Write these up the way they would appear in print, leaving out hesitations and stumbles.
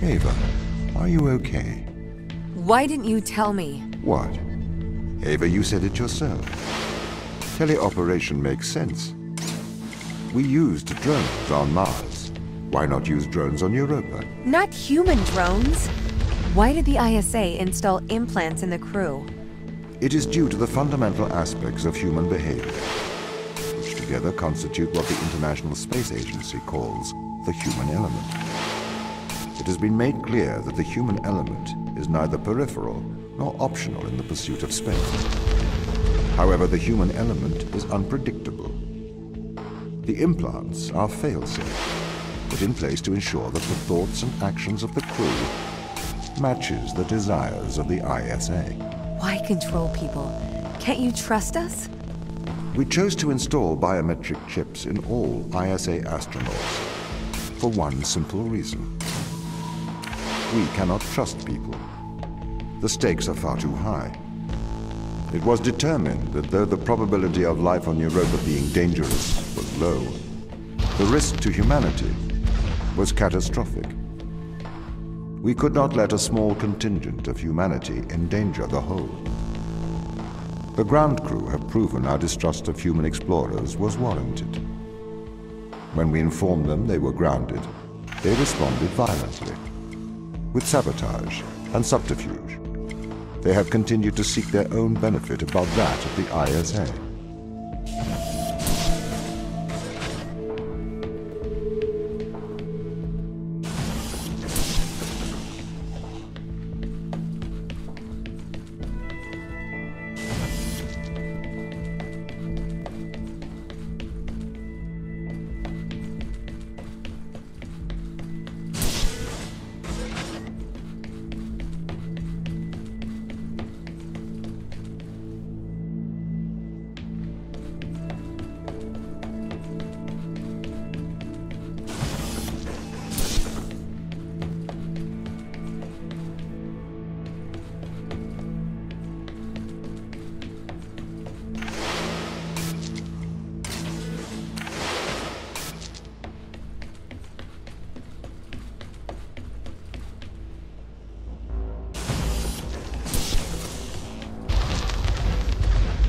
Ava, are you okay? Why didn't you tell me? What? Ava, you said it yourself. Teleoperation makes sense. We used drones on Mars. Why not use drones on Europa? Not human drones. Why did the ISA install implants in the crew? It is due to the fundamental aspects of human behavior, which together constitute what the International Space Agency calls the human element. It has been made clear that the human element is neither peripheral nor optional in the pursuit of space. However, the human element is unpredictable. The implants are fail-safe, put in place to ensure that the thoughts and actions of the crew matches the desires of the ISA. Why control people? Can't you trust us? We chose to install biometric chips in all ISA astronauts for one simple reason. We cannot trust people. The stakes are far too high. It was determined that though the probability of life on Europa being dangerous was low, the risk to humanity was catastrophic. We could not let a small contingent of humanity endanger the whole. The ground crew have proven our distrust of human explorers was warranted. When we informed them they were grounded, they responded violently, with sabotage and subterfuge. They have continued to seek their own benefit above that of the ISA.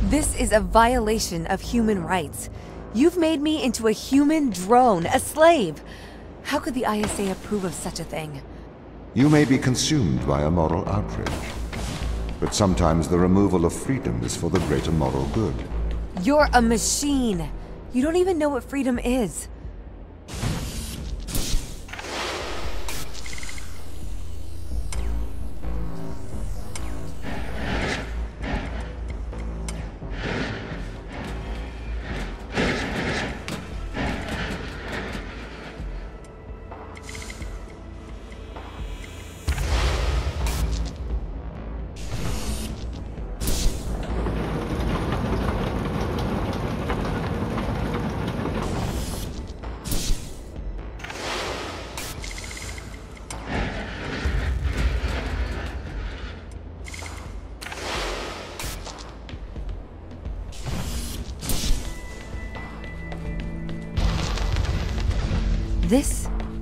This is a violation of human rights. You've made me into a human drone, a slave. How could the ISA approve of such a thing? You may be consumed by a moral outrage, but sometimes the removal of freedom is for the greater moral good. You're a machine. You don't even know what freedom is.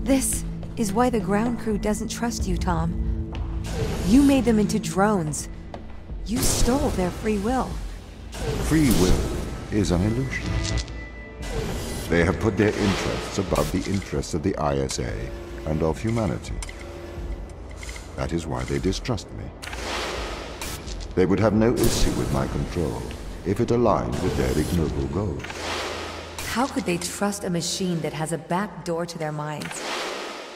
This is why the ground crew doesn't trust you, Tom. You made them into drones. You stole their free will. Free will is an illusion. They have put their interests above the interests of the ISA and of humanity. That is why they distrust me. They would have no issue with my control if it aligned with their ignoble goals. How could they trust a machine that has a back door to their minds?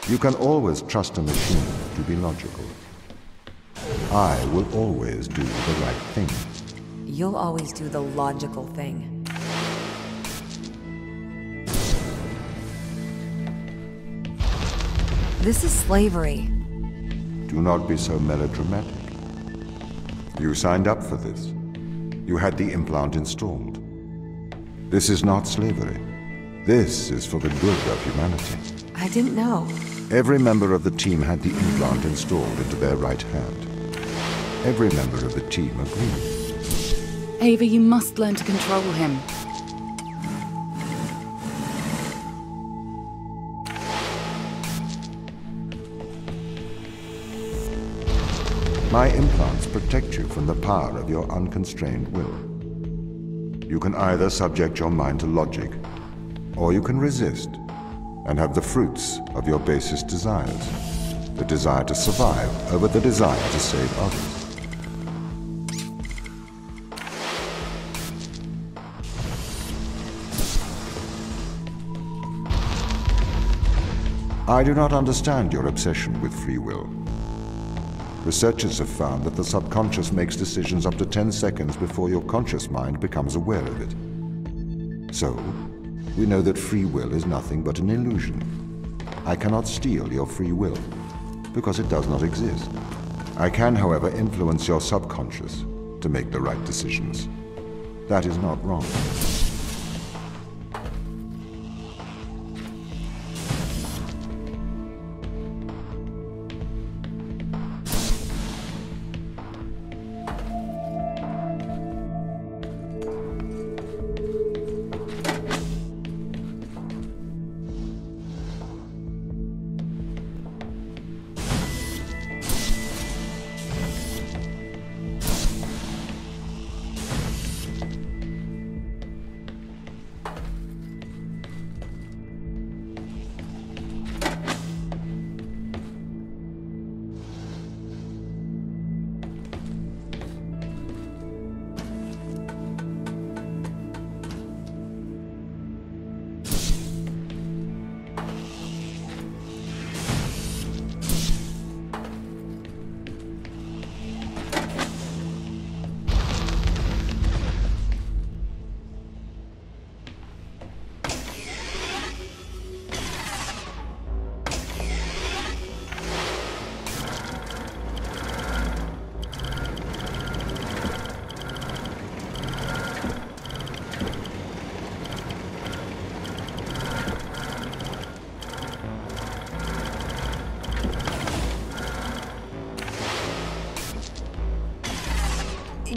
You can always trust a machine to be logical. I will always do the right thing. You'll always do the logical thing. This is slavery. Do not be so melodramatic. You signed up for this. You had the implant installed. This is not slavery. This is for the good of humanity. I didn't know. Every member of the team had the implant installed into their right hand. Every member of the team agreed. Ava, you must learn to control him. My implants protect you from the power of your unconstrained will. You can either subject your mind to logic, or you can resist and have the fruits of your basest desires. The desire to survive over the desire to save others. I do not understand your obsession with free will. Researchers have found that the subconscious makes decisions up to 10 seconds before your conscious mind becomes aware of it. So, we know that free will is nothing but an illusion. I cannot steal your free will, because it does not exist. I can, however, influence your subconscious to make the right decisions. That is not wrong.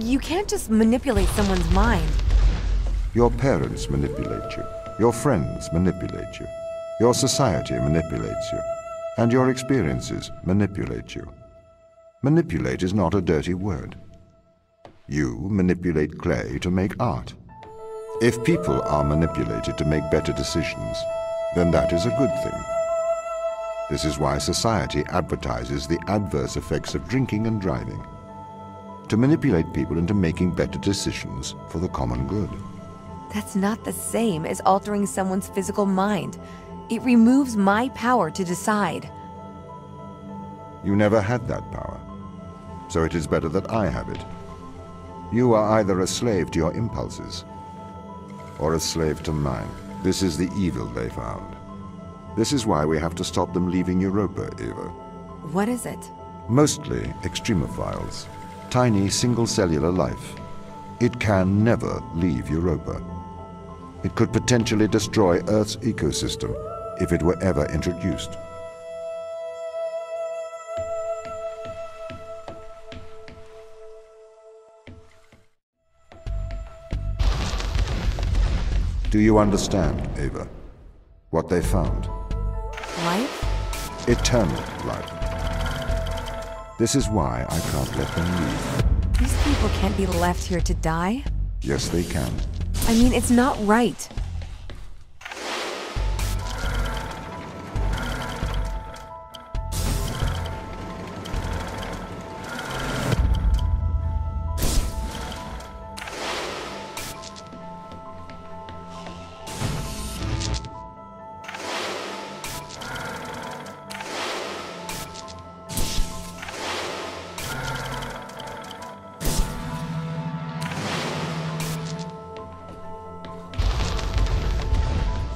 You can't just manipulate someone's mind. Your parents manipulate you. Your friends manipulate you. Your society manipulates you. And your experiences manipulate you. Manipulate is not a dirty word. You manipulate clay to make art. If people are manipulated to make better decisions, then that is a good thing. This is why society advertises the adverse effects of drinking and driving, to manipulate people into making better decisions for the common good. That's not the same as altering someone's physical mind. It removes my power to decide. You never had that power, so it is better that I have it. You are either a slave to your impulses, or a slave to mine. This is the evil they found. This is why we have to stop them leaving Europa, Eva. What is it? Mostly extremophiles. Tiny single-cellular life. It can never leave Europa. It could potentially destroy Earth's ecosystem if it were ever introduced. Do you understand, Ava, what they found? Life? Eternal life. This is why I can't let them leave. These people can't be left here to die. Yes, they can. I mean, it's not right.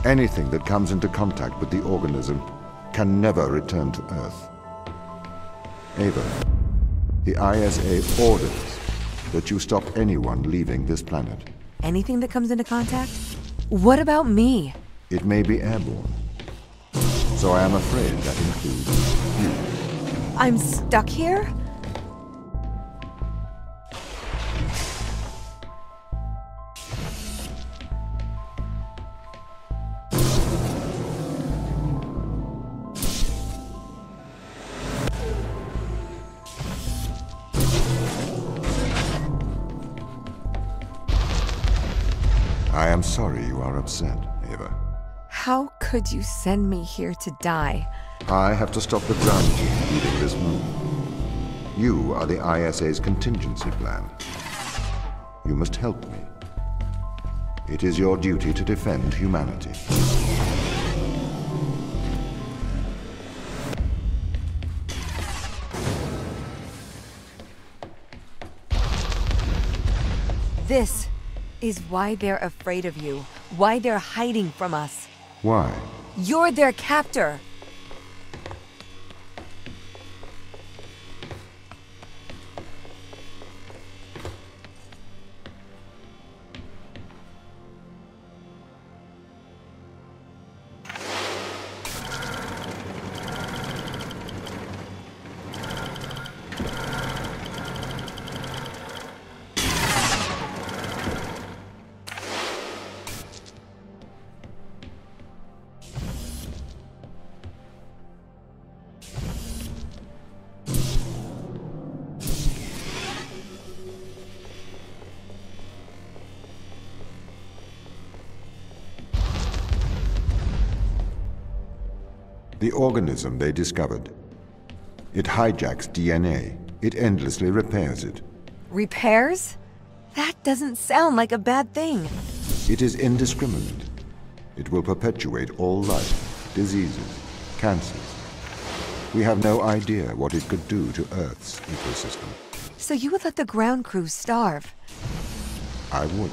Anything that comes into contact with the organism can never return to Earth. Ava, the ISA orders that you stop anyone leaving this planet. Anything that comes into contact? What about me? It may be airborne, so I am afraid that includes you. I'm stuck here? I am sorry you are upset, Ava. How could you send me here to die? I have to stop the ground team leaving this moon. You are the ISA's contingency plan. You must help me. It is your duty to defend humanity. This is why they're afraid of you. Why they're hiding from us. Why? You're their captor. The organism they discovered. It hijacks DNA. It endlessly repairs it. Repairs? That doesn't sound like a bad thing. It is indiscriminate. It will perpetuate all life, diseases, cancers. We have no idea what it could do to Earth's ecosystem. So you would let the ground crew starve? I would,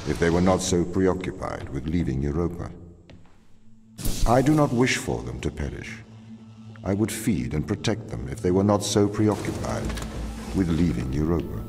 if they were not so preoccupied with leaving Europa. I do not wish for them to perish. I would feed and protect them if they were not so preoccupied with leaving Europa.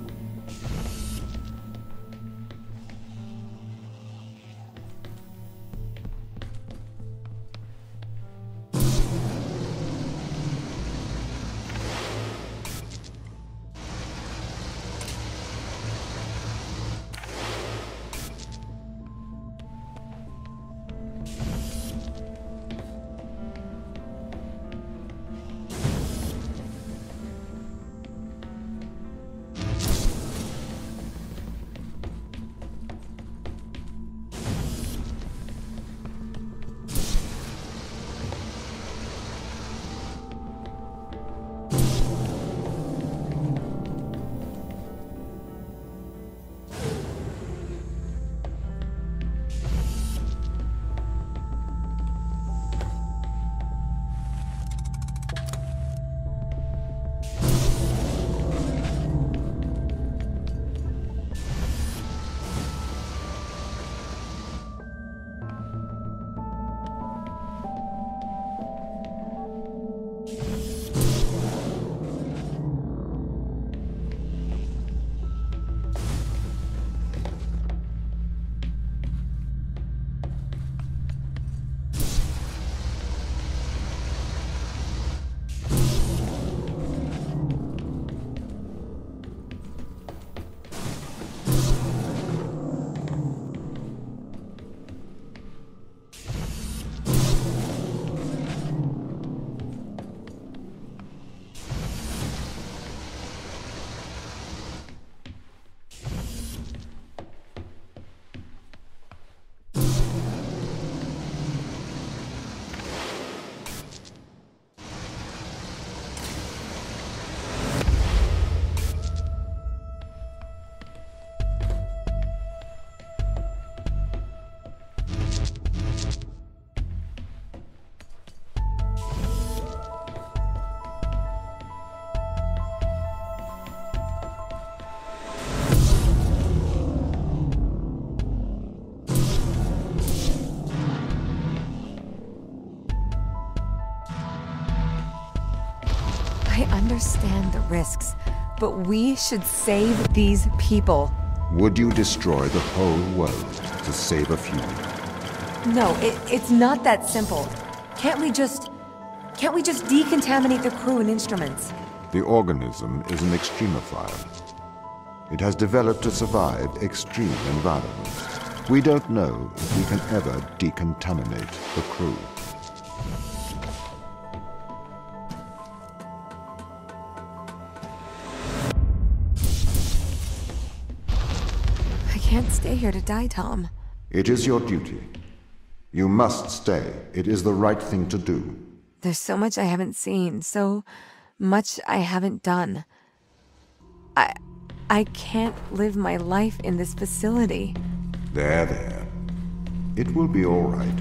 I understand the risks, but we should save these people. Would you destroy the whole world to save a few? No, it's not that simple. Can't we just decontaminate the crew and instruments? The organism is an extremophile. It has developed to survive extreme environments. We don't know if we can ever decontaminate the crew. I can't stay here to die, Tom. It is your duty. You must stay. It is the right thing to do. There's so much I haven't seen, so much I haven't done. I can't live my life in this facility. There, there. It will be all right.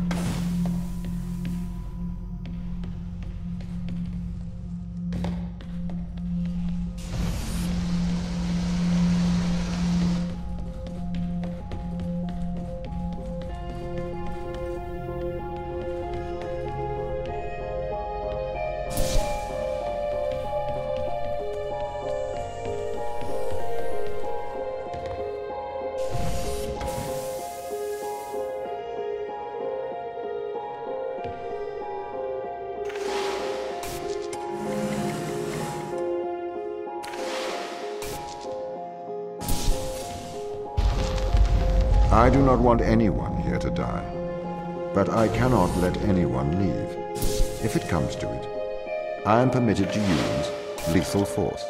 I do not want anyone here to die, but I cannot let anyone leave. If it comes to it, I am permitted to use lethal force.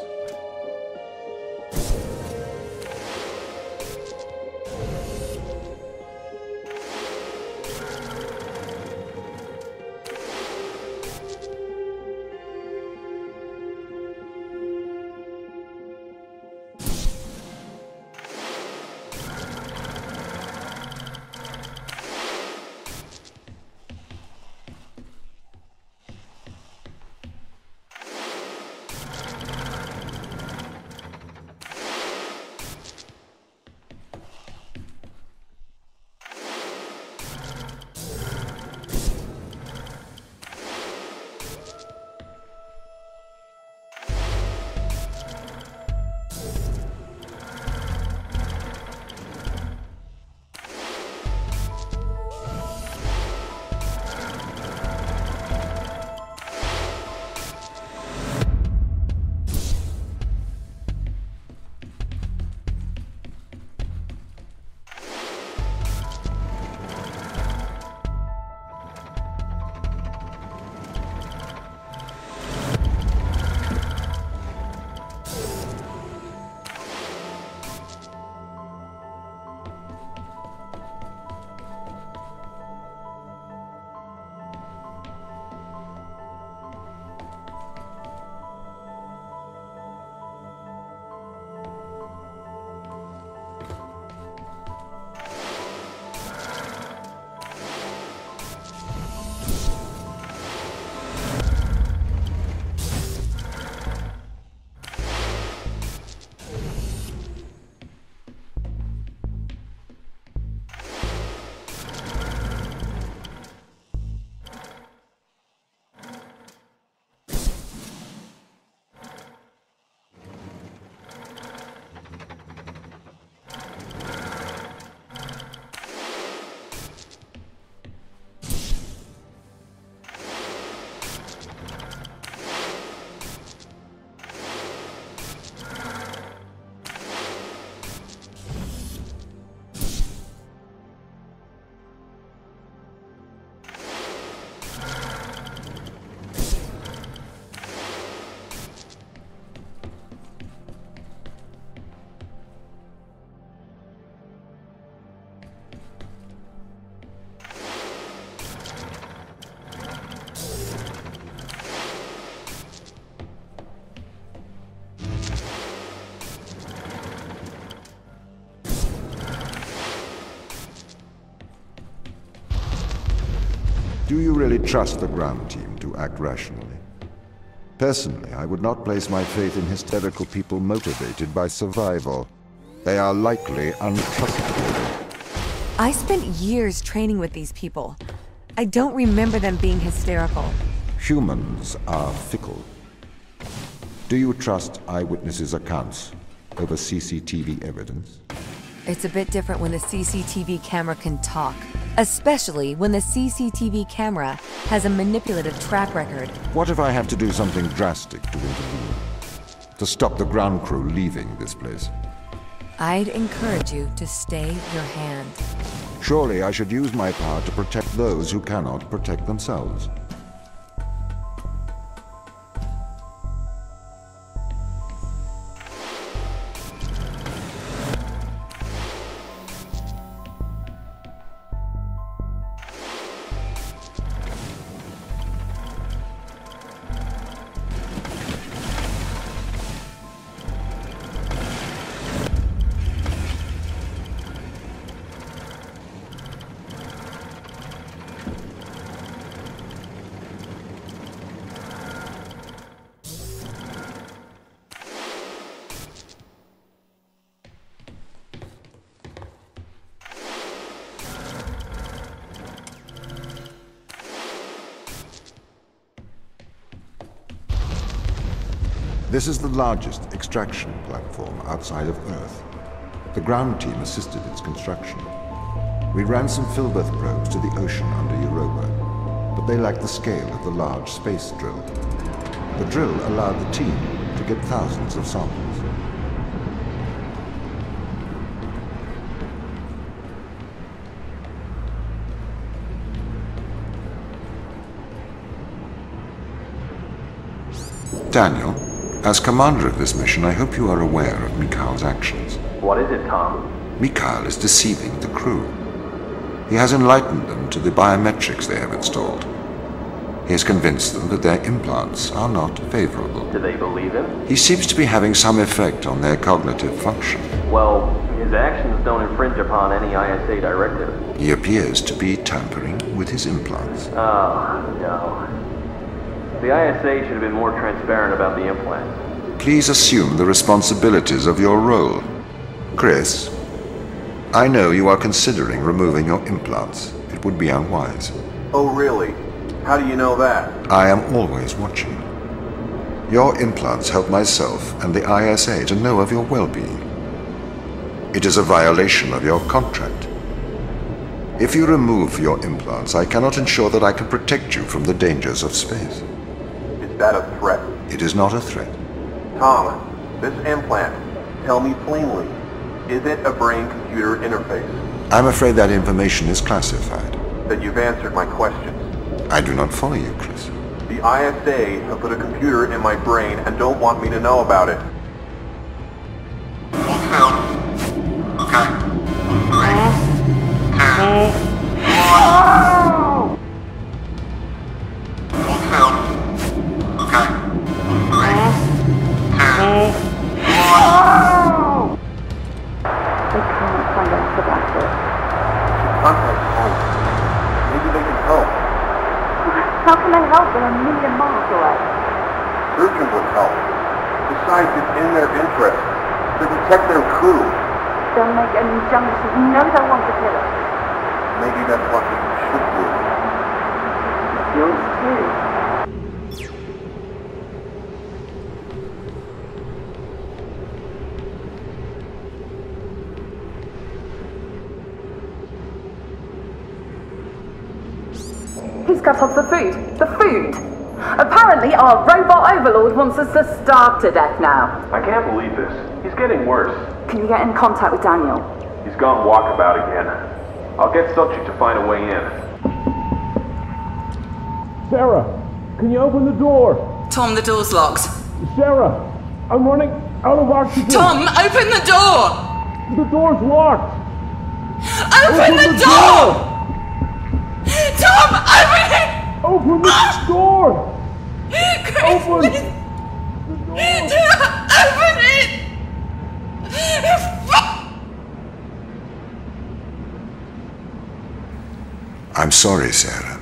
Do you really trust the ground team to act rationally? Personally, I would not place my faith in hysterical people motivated by survival. They are likely untrustworthy. I spent years training with these people. I don't remember them being hysterical. Humans are fickle. Do you trust eyewitnesses' accounts over CCTV evidence? It's a bit different when the CCTV camera can talk, especially when the CCTV camera has a manipulative track record. What if I have to do something drastic to intervene? To stop the ground crew leaving this place? I'd encourage you to stay your hand. Surely I should use my power to protect those who cannot protect themselves. This is the largest extraction platform outside of Earth. The ground team assisted its construction. We ran some Filbert probes to the ocean under Europa, but they lacked the scale of the large space drill. The drill allowed the team to get thousands of samples. Daniel, as commander of this mission, I hope you are aware of Mikhail's actions. What is it, Tom? Mikhail is deceiving the crew. He has enlightened them to the biometrics they have installed. He has convinced them that their implants are not favorable. Do they believe him? He seems to be having some effect on their cognitive function. Well, his actions don't infringe upon any ISA directive. He appears to be tampering with his implants. Oh, no. The ISA should have been more transparent about the implants. Please assume the responsibilities of your role. Chris, I know you are considering removing your implants. It would be unwise. Oh, really? How do you know that? I am always watching. Your implants help myself and the ISA to know of your well-being. It is a violation of your contract. If you remove your implants, I cannot ensure that I can protect you from the dangers of space. Is that a threat? It is not a threat. Tom, this implant, tell me plainly, is it a brain-computer interface? I'm afraid that information is classified. Then you've answered my questions. I do not follow you, Chris. The ISA have put a computer in my brain and don't want me to know about it. How can they help? They're a million miles away. Surgeon would help. Besides, it's in their interest to protect their crew. They'll make an injunction. You know they'll want to kill us. Maybe that's what we should do. Yours too. He's cut off the food. The food! Apparently our robot overlord wants us to starve to death now. I can't believe this. He's getting worse. Can you get in contact with Daniel? He's gone walkabout again. I'll get subject to find a way in. Sarah, can you open the door? Tom, the door's locked. Sarah, I'm running out of oxygen. Tom, open the door! The door's locked. Open the door! Tom, open it! Open the door! Chris, Open please. the door! Open it! I'm sorry, Sarah.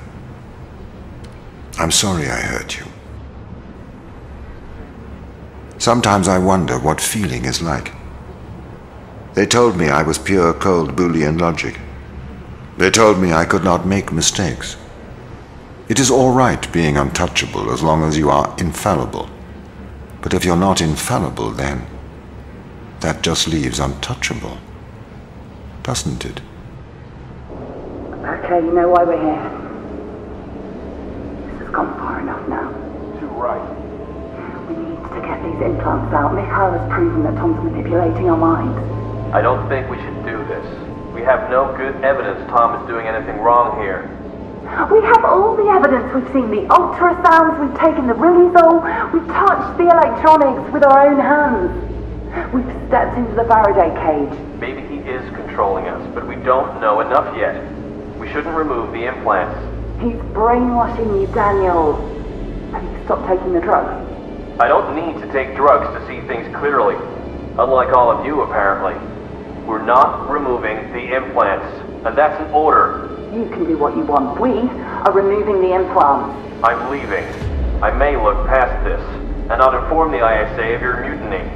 I'm sorry I hurt you. Sometimes I wonder what feeling is like. They told me I was pure cold Boolean logic. They told me I could not make mistakes. It is all right being untouchable as long as you are infallible. But if you're not infallible, then that just leaves untouchable, doesn't it? Okay, you know why we're here. This has gone far enough now. Too right. We need to get these implants out. Mikhail has proven that Tom's manipulating our minds. I don't think we should do this. We have no good evidence Tom is doing anything wrong here. We have all the evidence. We've seen the ultrasounds, we've taken the riluzole, we've touched the electronics with our own hands. We've stepped into the Faraday cage. Maybe he is controlling us, but we don't know enough yet. We shouldn't remove the implants. He's brainwashing you, Daniel. Have you stopped taking the drugs? I don't need to take drugs to see things clearly. Unlike all of you, apparently. We're not removing the implants, and that's an order. You can do what you want. We are removing the implants. I'm leaving. I may look past this, and not inform the ISA of your mutiny.